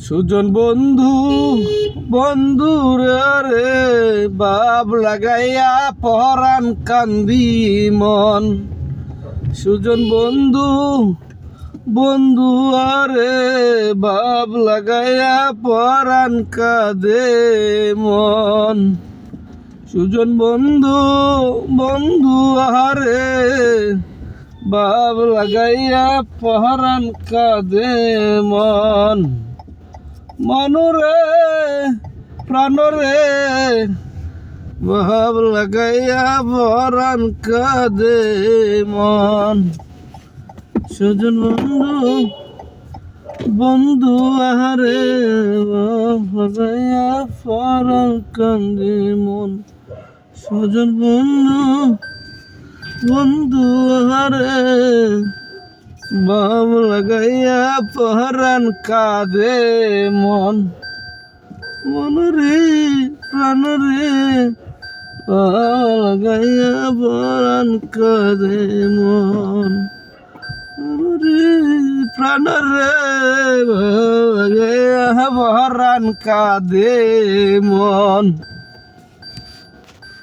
সুজন বন্ধু বন্ধু রে বাপ লাগাইয়া পরাণ কান্দি মন। সুজন বন্ধু বন্ধু আরে বাপ লাগাইয়া পরাণ কাঁদে মন। সুজন বন্ধু বন্ধু আরে বাপ লাগাইয়া পরাণ কাঁদে মন। মনরে প্রাণরে ভাব লাগাইয়া পরাণ কাঁদে মন। সুজন বন্ধু বন্ধু আহারে ভাব লাগাইয়া পরাণ কাঁদে মন। সুজন বন্ধু বন্ধু আহারে ভাব লাগাইয়া পরাণ কাঁদে মন। মনরে প্রাণরে ভাব লাগাইয়া পরাণ কাঁদে মন। মনরে প্রাণরে ভাব লাগাইয়া পরাণ কাঁদে মন।